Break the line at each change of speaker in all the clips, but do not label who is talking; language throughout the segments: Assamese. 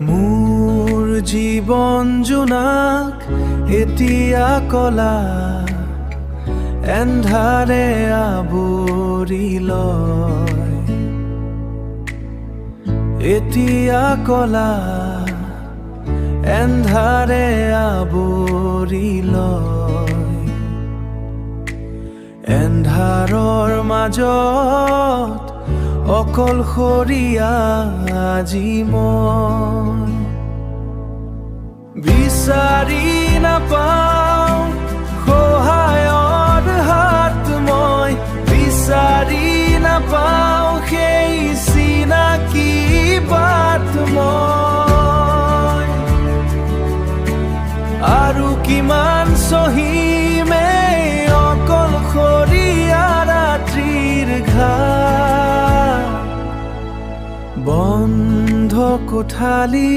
মোৰ জীৱন জোনাক এতিয়া কলা এন্ধাৰে আৱৰি লয়, এতিয়া কলা এন্ধাৰে আৱৰি লয়। এন্ধাৰৰ মাজত অকলশৰীয়া আজি মই, বিচাৰি নাপাওঁ সহায়ৰ হাত মই, বিচাৰি নাপাওঁ সেই চিনাকি বাট মই, আৰু কিমান সহিমে অকলশৰীয়া ৰাত্ৰিৰ ঘাট। বন্ধ কোঠালি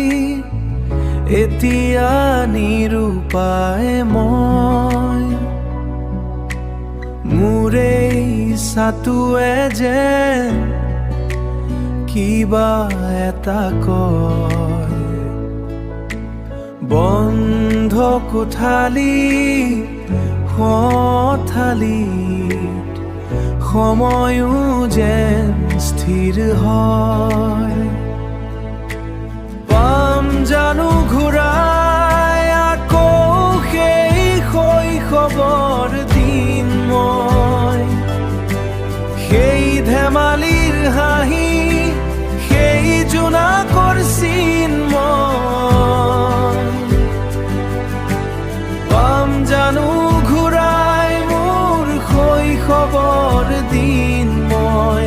এতিয়া নিৰুপায় মই, মোৰে ছাতুৱে যেন কিবা এটা কয়। বন্ধ কোঠালি হঠালিত সময়ো যেন স্থিৰ হয়। পাম জানো ঘূৰাই আকৌ সেই শৈশৱৰ দিন মই, সেই ধেমালিৰ হাঁহি সেই জোনাকৰ চিন মই। পাম জানো ঘূৰাই মোৰ শৈশৱৰ দিন মই,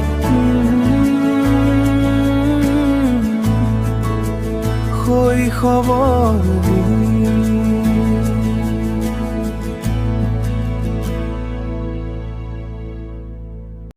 শৈশৱৰ দিন।